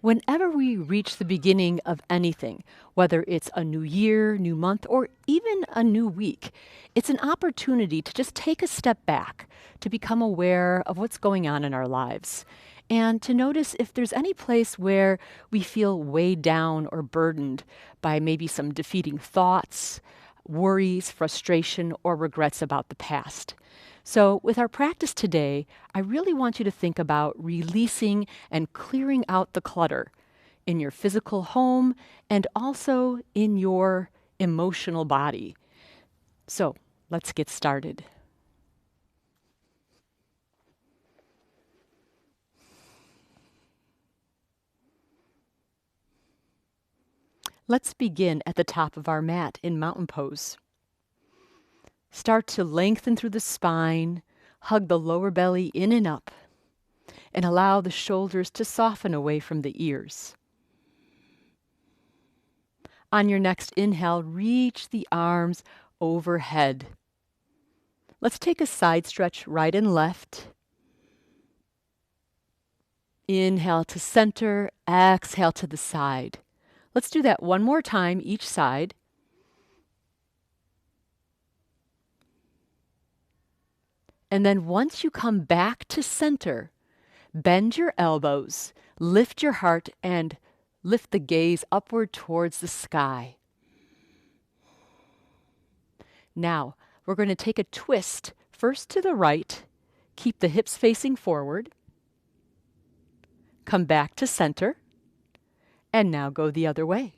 Whenever we reach the beginning of anything, whether it's a new year, new month, or even a new week, it's an opportunity to just take a step back, to become aware of what's going on in our lives, and to notice if there's any place where we feel weighed down or burdened by maybe some defeating thoughts, worries, frustration, or regrets about the past. So, with our practice today, I really want you to think about releasing and clearing out the clutter in your physical home and also in your emotional body. So, let's get started. Let's begin at the top of our mat in mountain pose. Start to lengthen through the spine, hug the lower belly in and up, and allow the shoulders to soften away from the ears. On your next inhale, reach the arms overhead. Let's take a side stretch right and left. Inhale to center, exhale to the side. Let's do that one more time, each side. And then once you come back to center, bend your elbows, lift your heart, and lift the gaze upward towards the sky. Now, we're going to take a twist, first to the right, keep the hips facing forward, come back to center, and now go the other way.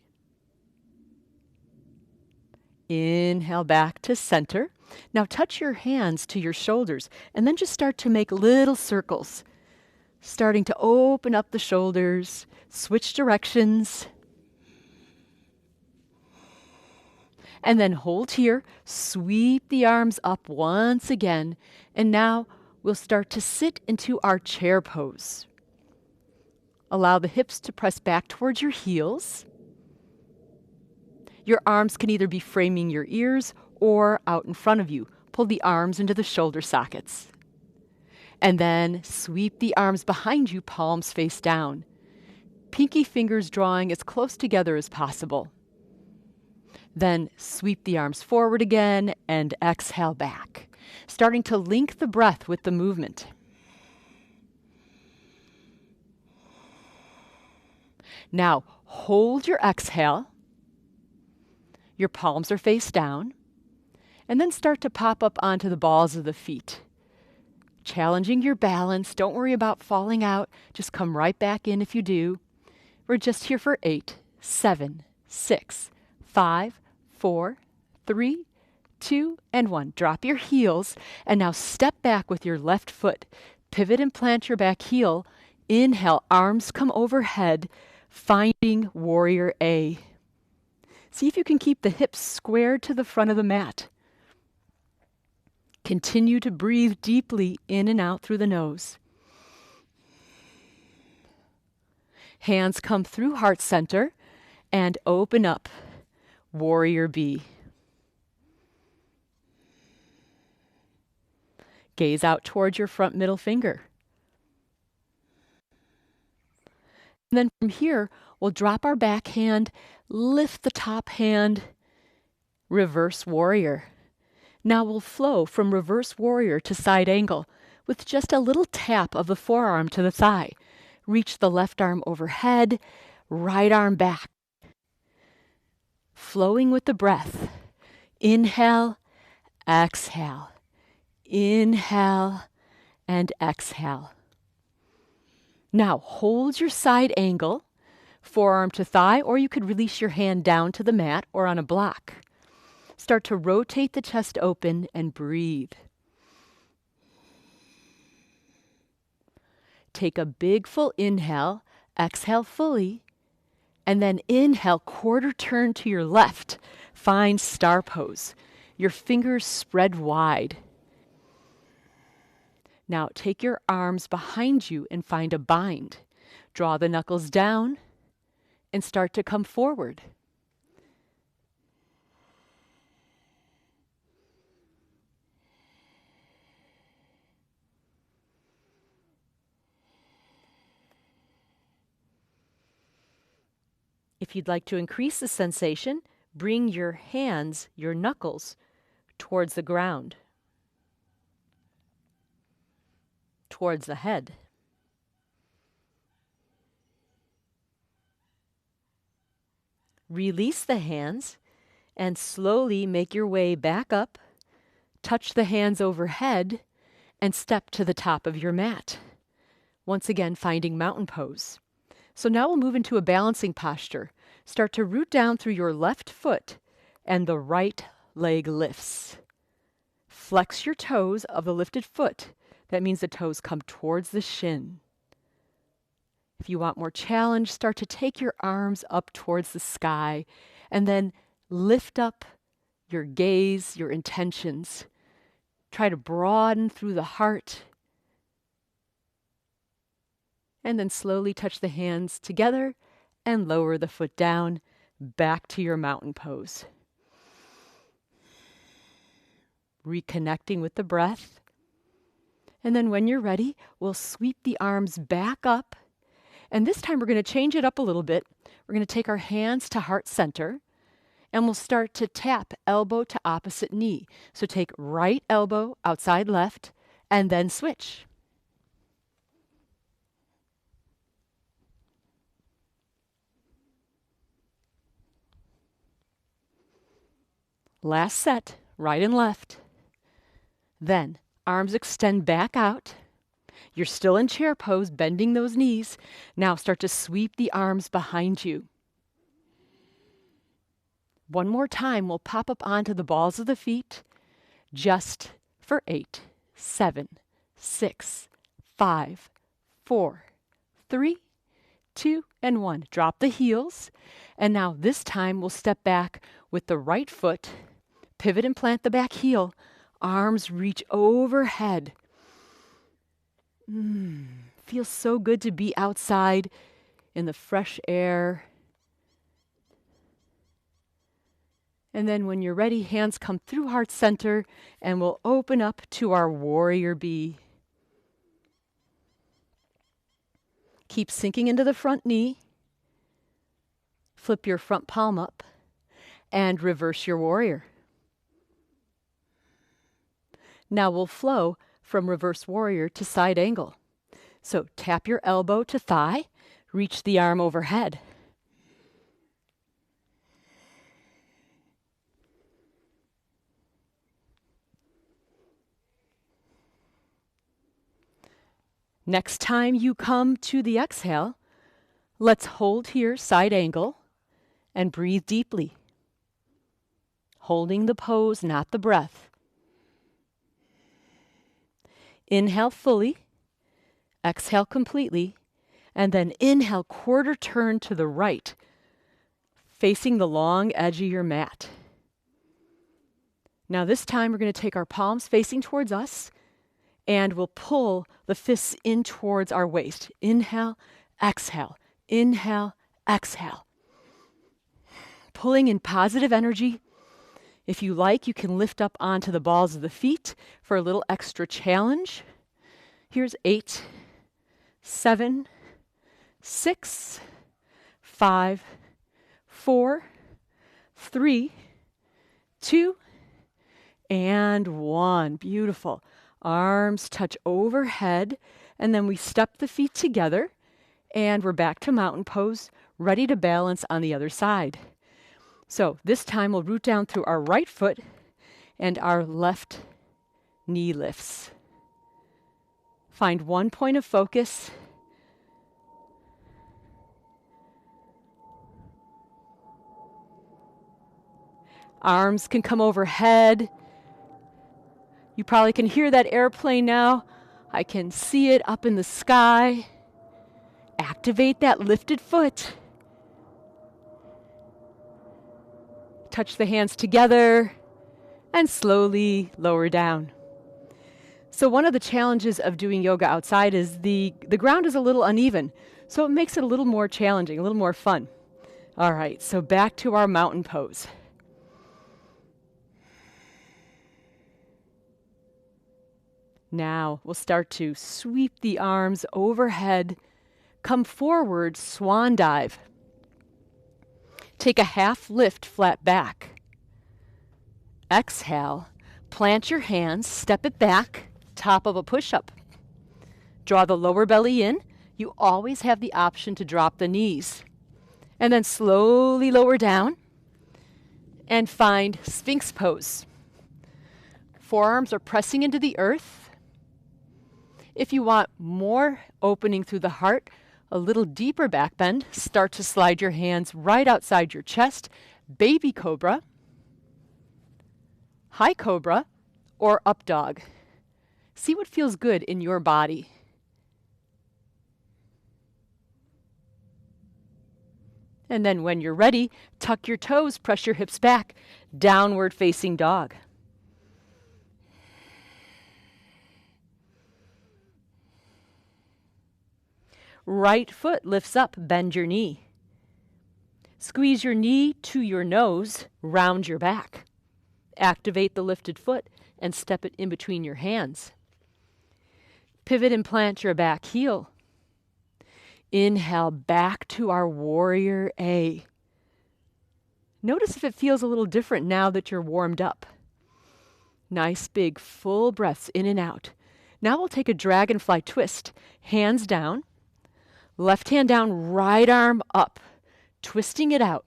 Inhale back to center. Now touch your hands to your shoulders and then just start to make little circles. Starting to open up the shoulders, switch directions. And then hold here, sweep the arms up once again. And now we'll start to sit into our chair pose. Allow the hips to press back towards your heels. Your arms can either be framing your ears or out in front of you. Pull the arms into the shoulder sockets. And then sweep the arms behind you, palms face down. Pinky fingers drawing as close together as possible. Then sweep the arms forward again and exhale back, starting to link the breath with the movement. Now hold your exhale. Your palms are face down, and then start to pop up onto the balls of the feet. Challenging your balance. Don't worry about falling out. Just come right back in if you do. We're just here for 8, 7, 6, 5, 4, 3, 2, and 1. Drop your heels, and now step back with your left foot. Pivot and plant your back heel. Inhale, arms come overhead, finding warrior A. See if you can keep the hips squared to the front of the mat. Continue to breathe deeply in and out through the nose. Hands come through heart center and open up, warrior B. Gaze out towards your front middle finger. And then from here, we'll drop our back hand, lift the top hand, reverse warrior. Now we'll flow from reverse warrior to side angle with just a little tap of the forearm to the thigh. Reach the left arm overhead, right arm back. Flowing with the breath. Inhale, exhale. Inhale and exhale. Now hold your side angle, forearm to thigh, or you could release your hand down to the mat or on a block. Start to rotate the chest open and breathe. Take a big full inhale, exhale fully, and then inhale, quarter turn to your left. Find star pose. Your fingers spread wide. Now take your arms behind you and find a bind. Draw the knuckles down and start to come forward. If you'd like to increase the sensation, bring your hands, your knuckles, towards the ground, towards the head. Release the hands and slowly make your way back up, touch the hands overhead, and step to the top of your mat. Once again, finding mountain pose. So now we'll move into a balancing posture. Start to root down through your left foot and the right leg lifts. Flex your toes of the lifted foot. That means the toes come towards the shin. If you want more challenge, start to take your arms up towards the sky and then lift up your gaze, your intentions. Try to broaden through the heart. And then slowly touch the hands together and lower the foot down back to your mountain pose. Reconnecting with the breath. And then when you're ready, we'll sweep the arms back up. And this time we're going to change it up a little bit. We're going to take our hands to heart center and we'll start to tap elbow to opposite knee. So take right elbow outside left and then switch. Last set, right and left. Then arms extend back out. You're still in chair pose, bending those knees. Now start to sweep the arms behind you. One more time, we'll pop up onto the balls of the feet, just for 8, 7, 6, 5, 4, 3, 2, and 1. Drop the heels. And now this time we'll step back with the right foot, pivot and plant the back heel, arms reach overhead. Feels so good to be outside in the fresh air. And then when you're ready, hands come through heart center and we'll open up to our warrior bee. Keep sinking into the front knee. Flip your front palm up and reverse your warrior. Now we'll flow from reverse warrior to side angle. So tap your elbow to thigh, reach the arm overhead. Next time you come to the exhale, let's hold here, side angle, and breathe deeply. Holding the pose, not the breath. Inhale fully, exhale completely, and then inhale quarter turn to the right, facing the long edge of your mat. Now this time we're going to take our palms facing towards us, and we'll pull the fists in towards our waist. Inhale, exhale, inhale, exhale. Pulling in positive energy. If you like, you can lift up onto the balls of the feet for a little extra challenge. Here's 8, 7, 6, 5, 4, 3, 2, and 1. Beautiful. Arms touch overhead, and then we step the feet together, and we're back to mountain pose, ready to balance on the other side. So this time we'll root down through our right foot, and our left knee lifts. Find one point of focus. Arms can come overhead. You probably can hear that airplane now. I can see it up in the sky. Activate that lifted foot. Touch the hands together and slowly lower down. So one of the challenges of doing yoga outside is the ground is a little uneven. So it makes it a little more challenging, a little more fun. All right, so back to our mountain pose. Now we'll start to sweep the arms overhead, come forward, swan dive. Take a half lift flat back. Exhale, plant your hands, step it back, top of a push-up. Draw the lower belly in. You always have the option to drop the knees. And then slowly lower down and find Sphinx pose. Forearms are pressing into the earth. If you want more opening through the heart, a little deeper back bend, start to slide your hands right outside your chest. Baby cobra, high cobra, or up dog. See what feels good in your body. And then when you're ready, tuck your toes, press your hips back, downward facing dog. Right foot lifts up, bend your knee. Squeeze your knee to your nose, round your back. Activate the lifted foot and step it in between your hands. Pivot and plant your back heel. Inhale back to our warrior A. Notice if it feels a little different now that you're warmed up. Nice big full breaths in and out. Now we'll take a dragonfly twist. Hands down, left hand down, right arm up, twisting it out.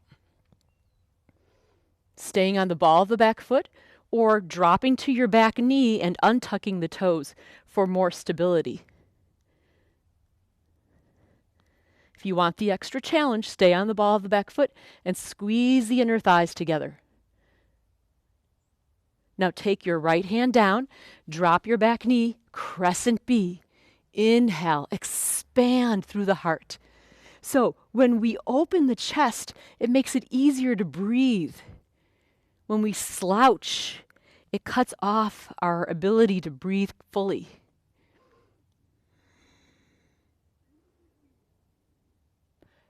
Staying on the ball of the back foot or dropping to your back knee and untucking the toes for more stability. If you want the extra challenge, stay on the ball of the back foot and squeeze the inner thighs together. Now take your right hand down, drop your back knee, crescent B. Inhale, expand through the heart. So when we open the chest, it makes it easier to breathe. When we slouch, it cuts off our ability to breathe fully.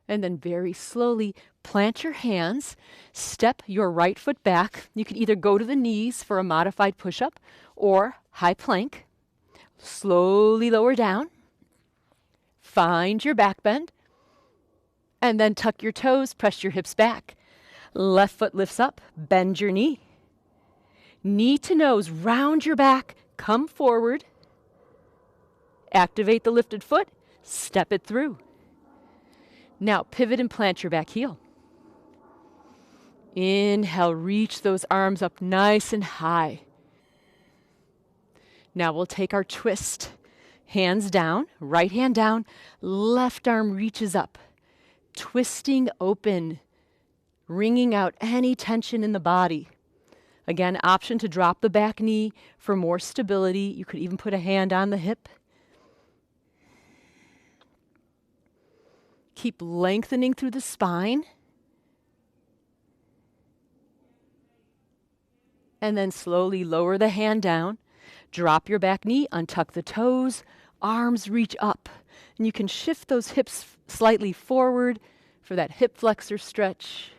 And then very slowly plant your hands, step your right foot back. You can either go to the knees for a modified push-up or high plank. Slowly lower down. Find your back bend. And then tuck your toes, press your hips back. Left foot lifts up, bend your knee. Knee to nose, round your back, come forward. Activate the lifted foot, step it through. Now pivot and plant your back heel. Inhale, reach those arms up nice and high. Now we'll take our twist. Hands down, right hand down, left arm reaches up. Twisting open, wringing out any tension in the body. Again, option to drop the back knee for more stability. You could even put a hand on the hip. Keep lengthening through the spine. And then slowly lower the hand down. Drop your back knee, untuck the toes, arms reach up. And you can shift those hips slightly forward for that hip flexor stretch.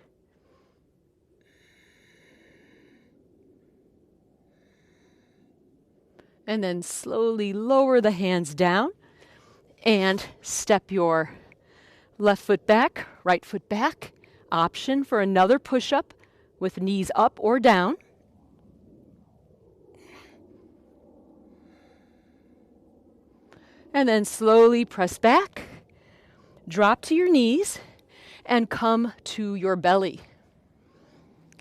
And then slowly lower the hands down and step your left foot back, right foot back. Option for another push-up with knees up or down. And then slowly press back, drop to your knees, and come to your belly.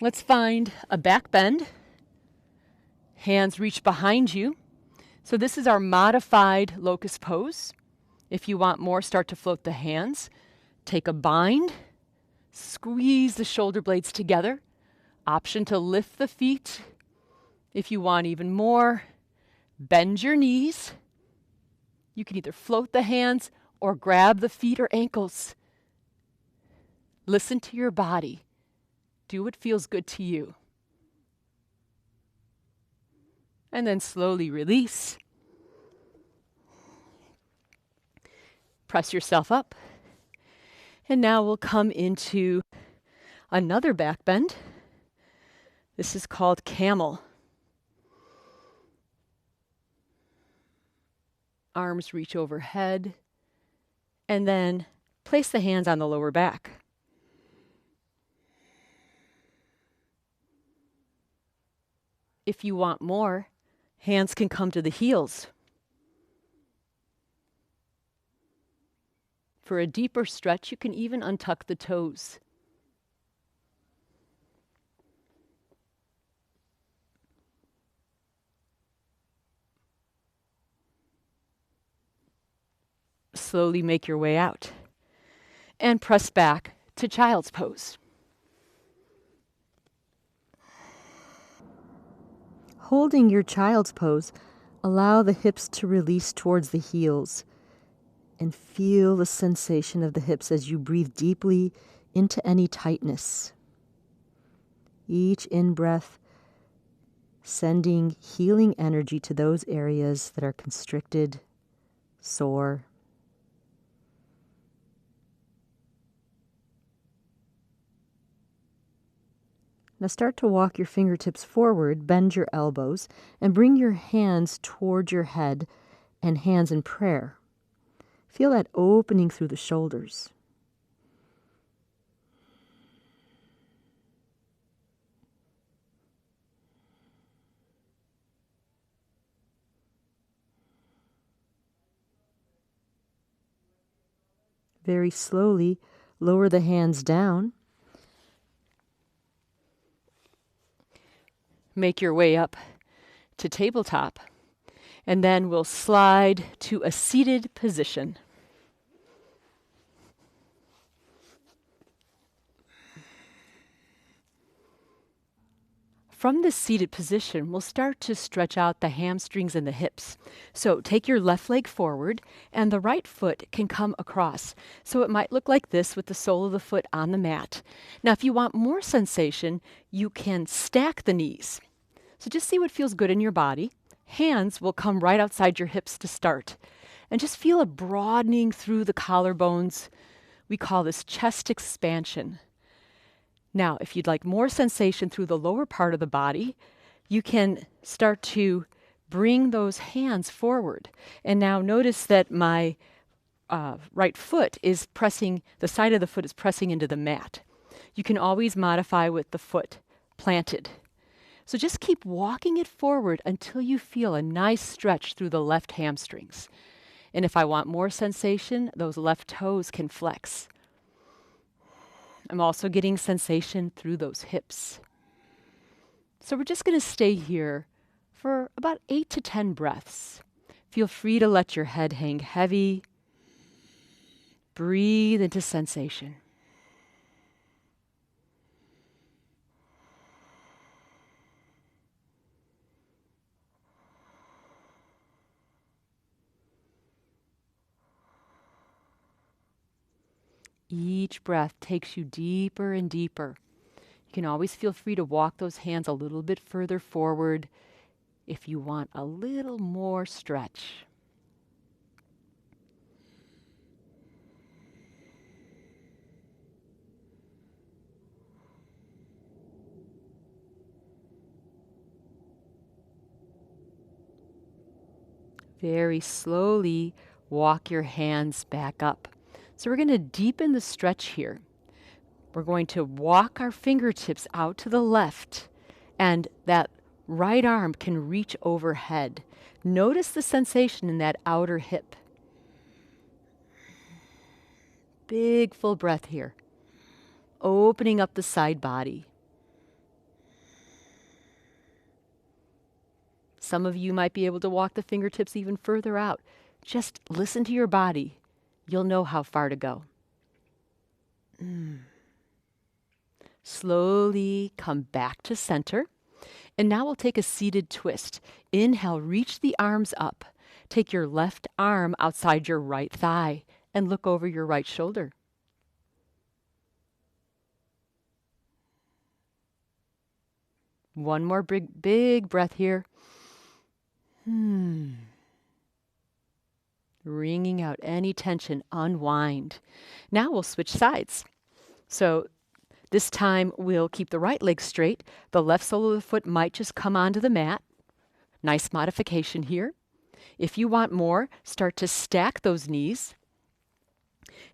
Let's find a back bend. Hands reach behind you. So this is our modified locust pose. If you want more, start to float the hands. Take a bind, squeeze the shoulder blades together. Option to lift the feet. If you want even more, bend your knees. You can either float the hands or grab the feet or ankles. Listen to your body. Do what feels good to you. And then slowly release. Press yourself up. And now we'll come into another back bend. This is called camel. Arms reach overhead. And then place the hands on the lower back. If you want more, hands can come to the heels. For a deeper stretch, you can even untuck the toes. Slowly make your way out and press back to child's pose. Holding your child's pose, allow the hips to release towards the heels and feel the sensation of the hips as you breathe deeply into any tightness. Each in-breath sending healing energy to those areas that are constricted, sore. Now start to walk your fingertips forward, bend your elbows, and bring your hands toward your head and hands in prayer. Feel that opening through the shoulders. Very slowly, lower the hands down. Make your way up to tabletop, and then we'll slide to a seated position. From this seated position, we'll start to stretch out the hamstrings and the hips. So take your left leg forward, and the right foot can come across. So it might look like this with the sole of the foot on the mat. Now, if you want more sensation, you can stack the knees. So just see what feels good in your body. Hands will come right outside your hips to start. And just feel a broadening through the collarbones. We call this chest expansion. Now, if you'd like more sensation through the lower part of the body, you can start to bring those hands forward. And now notice that my right foot is pressing, the side of the foot is pressing into the mat. You can always modify with the foot planted. So just keep walking it forward until you feel a nice stretch through the left hamstrings. And if I want more sensation, those left toes can flex. I'm also getting sensation through those hips. So we're just going to stay here for about 8 to 10 breaths. Feel free to let your head hang heavy. Breathe into sensation. Each breath takes you deeper and deeper. You can always feel free to walk those hands a little bit further forward if you want a little more stretch. Very slowly walk your hands back up. So we're going to deepen the stretch here. We're going to walk our fingertips out to the left, and that right arm can reach overhead. Notice the sensation in that outer hip. Big full breath here. Opening up the side body. Some of you might be able to walk the fingertips even further out. Just listen to your body. You'll know how far to go. Slowly come back to center. And now we'll take a seated twist. Inhale, reach the arms up. Take your left arm outside your right thigh and look over your right shoulder. One more big breath here. Wringing out any tension, unwind. Now we'll switch sides. So this time we'll keep the right leg straight. The left sole of the foot might just come onto the mat. Nice modification here. If you want more, start to stack those knees.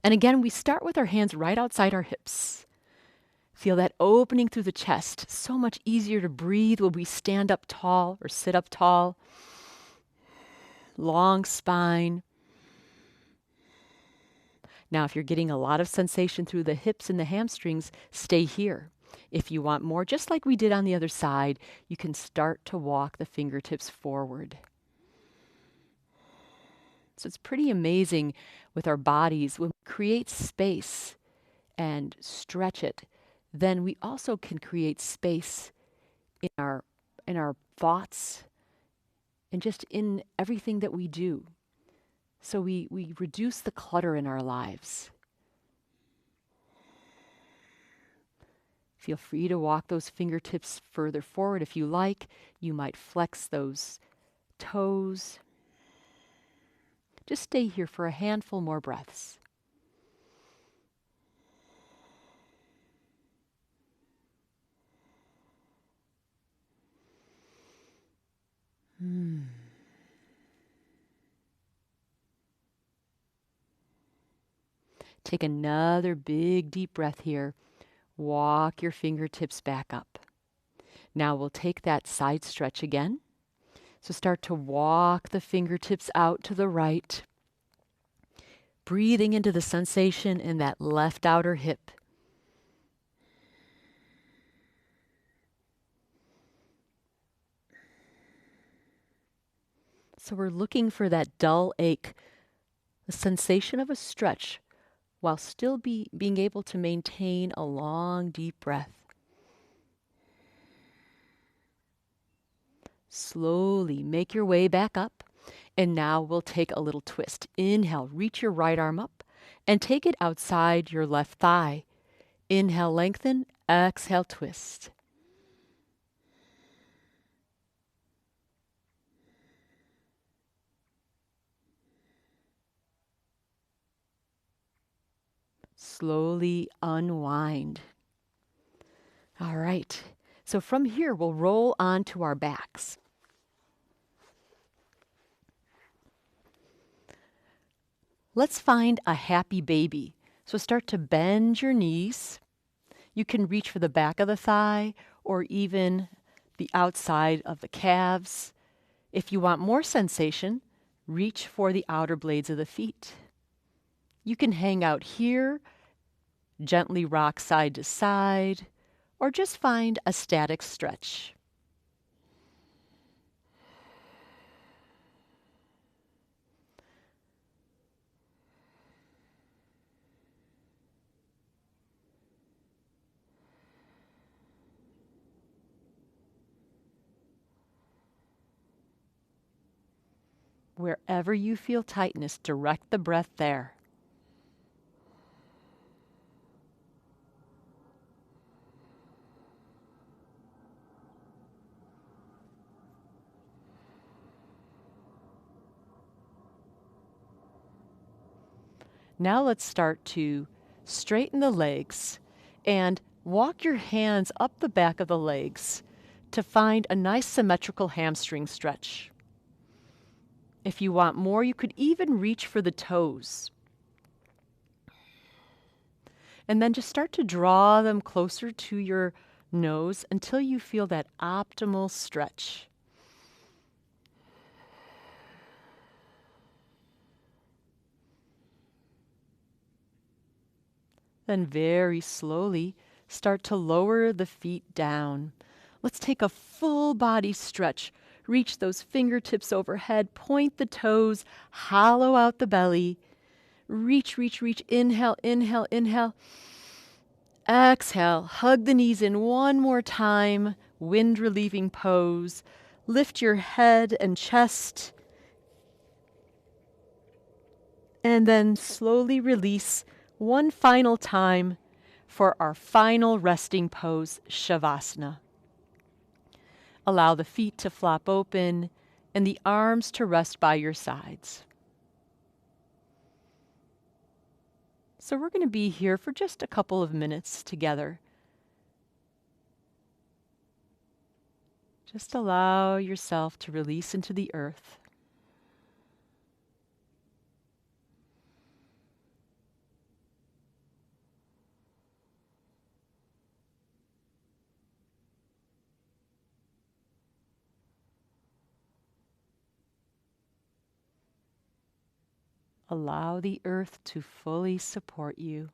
And again, we start with our hands right outside our hips. Feel that opening through the chest. So much easier to breathe when we stand up tall or sit up tall. Long spine. Now, if you're getting a lot of sensation through the hips and the hamstrings, stay here. If you want more, just like we did on the other side, you can start to walk the fingertips forward. So it's pretty amazing with our bodies. When we create space and stretch it, then we also can create space in our thoughts and just in everything that we do. So we reduce the clutter in our lives. Feel free to walk those fingertips further forward if you like. You might flex those toes. Just stay here for a handful more breaths. Take another big deep breath here. Walk your fingertips back up. Now we'll take that side stretch again. So start to walk the fingertips out to the right. Breathing into the sensation in that left outer hip. So we're looking for that dull ache, the sensation of a stretch, while still being able to maintain a long, deep breath. Slowly make your way back up. And now we'll take a little twist. Inhale, reach your right arm up and take it outside your left thigh. Inhale, lengthen. Exhale, twist. Slowly unwind. All right. So from here, we'll roll onto our backs. Let's find a happy baby. So start to bend your knees. You can reach for the back of the thigh or even the outside of the calves. If you want more sensation, reach for the outer blades of the feet. You can hang out here, gently rock side to side, or just find a static stretch. Wherever you feel tightness, direct the breath there. Now let's start to straighten the legs and walk your hands up the back of the legs to find a nice symmetrical hamstring stretch. If you want more, you could even reach for the toes. And then just start to draw them closer to your nose until you feel that optimal stretch. Then very slowly start to lower the feet down. Let's take a full body stretch. Reach those fingertips overhead, point the toes, hollow out the belly. Reach, reach, reach. Inhale, inhale, inhale. Exhale, hug the knees in one more time. Wind relieving pose. Lift your head and chest. And then slowly release one final time for our final resting pose, Shavasana. Allow the feet to flop open and the arms to rest by your sides. So we're going to be here for just a couple of minutes together. Just allow yourself to release into the earth. Allow the earth to fully support you.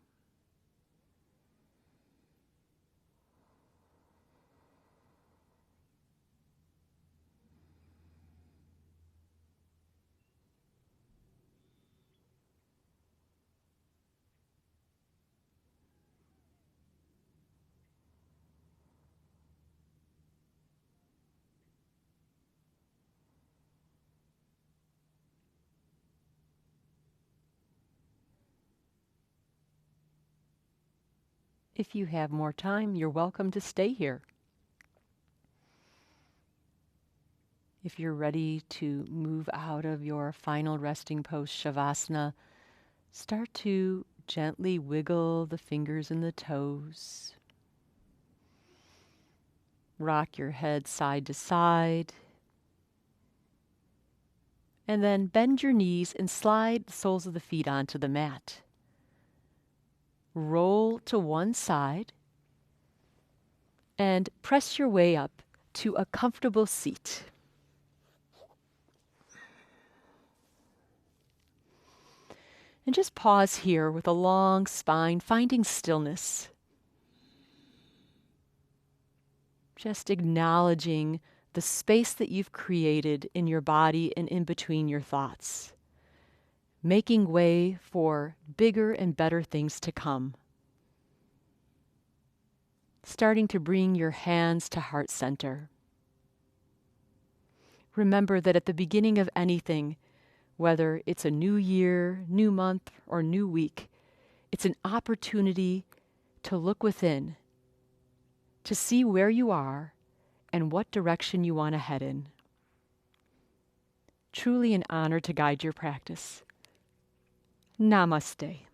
If you have more time, you're welcome to stay here. If you're ready to move out of your final resting pose, Shavasana, start to gently wiggle the fingers and the toes. Rock your head side to side. And then bend your knees and slide the soles of the feet onto the mat. Roll to one side and press your way up to a comfortable seat. And just pause here with a long spine, finding stillness. Just acknowledging the space that you've created in your body and in between your thoughts. Making way for bigger and better things to come. Starting to bring your hands to heart center. Remember that at the beginning of anything, whether it's a new year, new month, or new week, it's an opportunity to look within, to see where you are and what direction you want to head in. Truly an honor to guide your practice. Namaste.